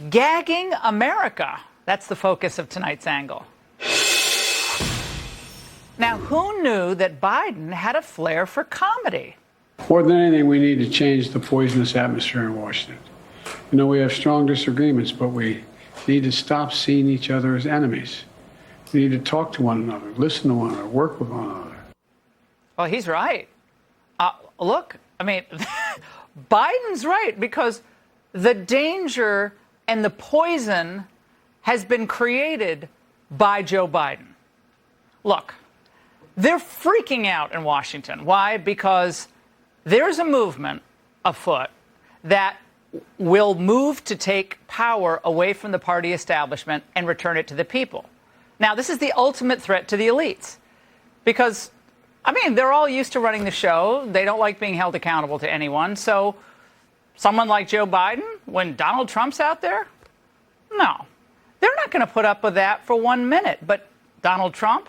Gagging America. That's the focus of tonight's angle. Now, who knew that Biden had a flair for comedy? More than anything, we need to change the poisonous atmosphere in Washington. You know, we have strong disagreements, but we need to stop seeing each other as enemies. We need to talk to one another, listen to one another, work with one another. Well, he's right. Look, I mean, Biden's right, because the danger and the poison has been created by Joe Biden. Look, they're freaking out in Washington. Why? Because there's a movement afoot that will move to take power away from the party establishment and return it to the people. Now, this is the ultimate threat to the elites because, I mean, they're all used to running the show. They don't like being held accountable to anyone. So someone like Joe Biden, when Donald Trump's out there, no, they're not going to put up with that for 1 minute. But Donald Trump,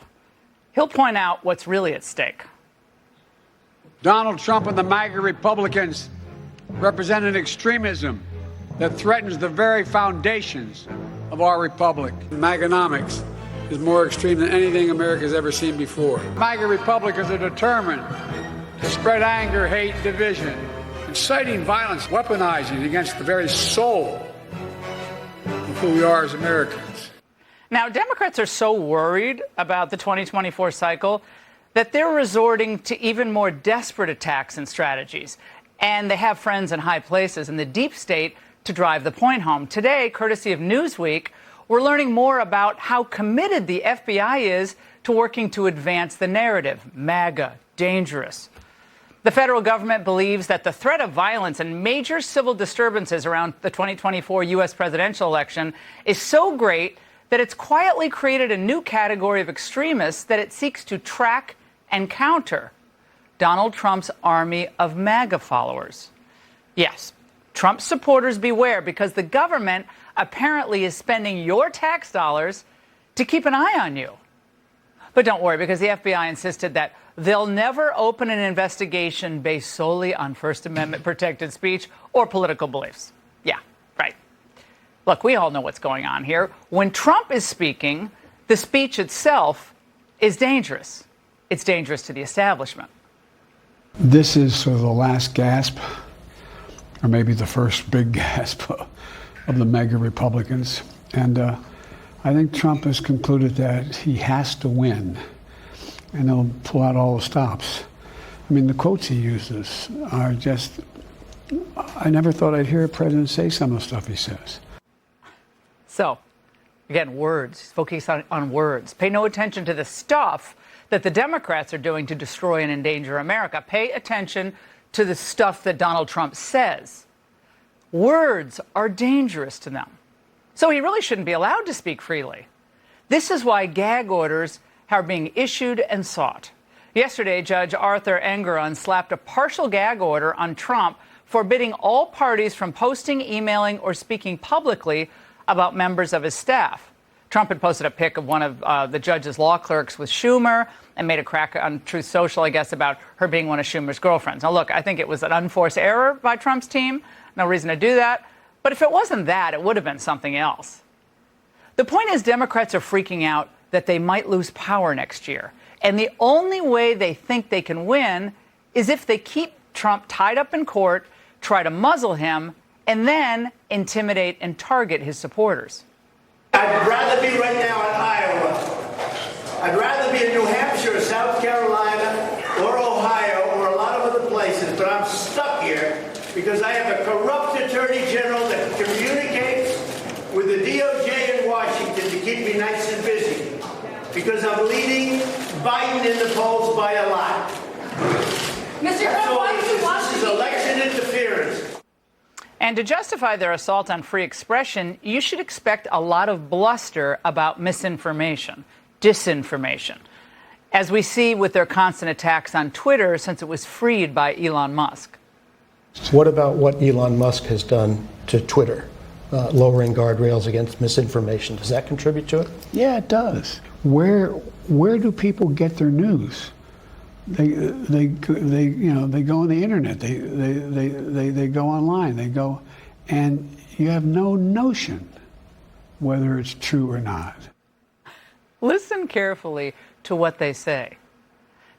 he'll point out what's really at stake. Donald Trump and the MAGA Republicans represent an extremism that threatens the very foundations of our republic. MAGAnomics is more extreme than anything America's ever seen before. MAGA Republicans are determined to spread anger, hate, division, inciting violence, weaponizing against the very soul of who we are as Americans. Now, Democrats are so worried about the 2024 cycle that they're resorting to even more desperate attacks and strategies. And they have friends in high places in the deep state to drive the point home. Today, courtesy of Newsweek, we're learning more about how committed the FBI is to working to advance the narrative. MAGA, dangerous. The federal government believes that the threat of violence and major civil disturbances around the 2024 U.S. presidential election is so great that it's quietly created a new category of extremists that it seeks to track and counter: Donald Trump's army of MAGA followers. Yes, Trump supporters beware, because the government apparently is spending your tax dollars to keep an eye on you. But don't worry, because the FBI insisted that they'll never open an investigation based solely on First Amendment protected speech or political beliefs. Yeah, right. Look, we all know what's going on here. When Trump is speaking, the speech itself is dangerous. It's dangerous to the establishment. This is sort of the last gasp, or maybe the first big gasp of the MAGA Republicans. And I think Trump has concluded that he has to win, and he'll pull out all the stops. I mean, the quotes he uses are just, I never thought I'd hear a president say some of the stuff he says. So, again, words. Focus on words. Pay no attention to the stuff that the Democrats are doing to destroy and endanger America. Pay attention to the stuff that Donald Trump says. Words are dangerous to them. So he really shouldn't be allowed to speak freely. This is why gag orders are being issued and sought. Yesterday, Judge Arthur Engeron slapped a partial gag order on Trump, forbidding all parties from posting, emailing, or speaking publicly about members of his staff. Trump had posted a pic of one of the judge's law clerks with Schumer and made a crack on Truth Social, I guess, about her being one of Schumer's girlfriends. Now, look, I think it was an unforced error by Trump's team. No reason to do that. But if it wasn't that, it would have been something else. The point is, Democrats are freaking out that they might lose power next year. And the only way they think they can win is if they keep Trump tied up in court, try to muzzle him, and then intimidate and target his supporters. I'd rather be right now in Iowa. I'd rather be in New Hampshire, South Carolina, or Ohio, or a lot of other places, but I'm stuck here because I have a corrupt attorney general that communicates with the DOJ in Washington to keep me nice and busy, because I'm leading Biden in the polls by a lot. Mr. Trump, why did you watch this is election interference. And to justify their assault on free expression, you should expect a lot of bluster about misinformation, disinformation, as we see with their constant attacks on Twitter since it was freed by Elon Musk. What about what Elon Musk has done to Twitter, lowering guardrails against misinformation? Does that contribute to it? Yeah, it does. Where do people get their news? They go on the internet. They go online. They go, and you have no notion whether it's true or not. Listen carefully to what they say.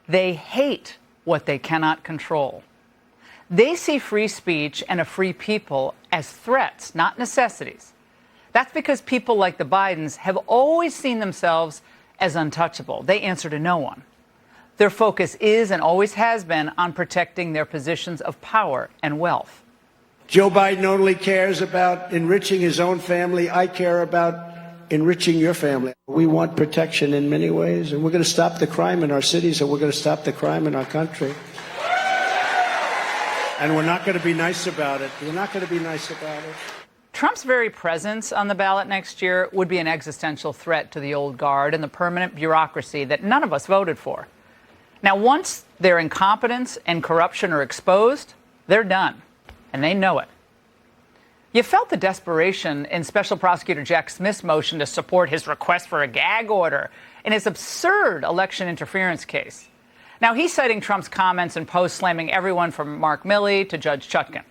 They hate what they cannot control. They see free speech and a free people as threats, not necessities. That's because people like the Bidens have always seen themselves as untouchable. They answer to no one. Their focus is and always has been on protecting their positions of power and wealth. Joe Biden only cares about enriching his own family. I care about enriching your family. We want protection in many ways, and we're going to stop the crime in our cities, and we're going to stop the crime in our country. And we're not going to be nice about it. We're not going to be nice about it. Trump's very presence on the ballot next year would be an existential threat to the old guard and the permanent bureaucracy that none of us voted for. Now, once their incompetence and corruption are exposed, they're done, and they know it. You felt the desperation in Special Prosecutor Jack Smith's motion to support his request for a gag order in his absurd election interference case. Now, he's citing Trump's comments and posts slamming everyone from Mark Milley to Judge Chutkan.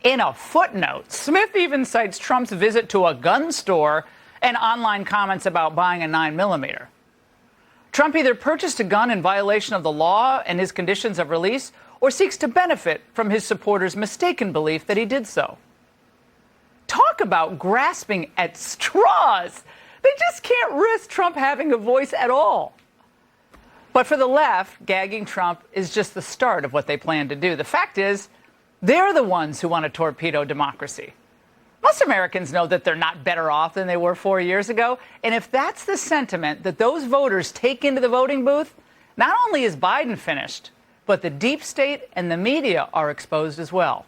In a footnote, Smith even cites Trump's visit to a gun store and online comments about buying a 9mm. Trump either purchased a gun in violation of the law and his conditions of release, or seeks to benefit from his supporters' mistaken belief that he did so. Talk about grasping at straws. They just can't risk Trump having a voice at all. But for the left, gagging Trump is just the start of what they plan to do. The fact is, they're the ones who want to torpedo democracy. Most Americans know that they're not better off than they were 4 years ago. And if that's the sentiment that those voters take into the voting booth, not only is Biden finished, but the deep state and the media are exposed as well.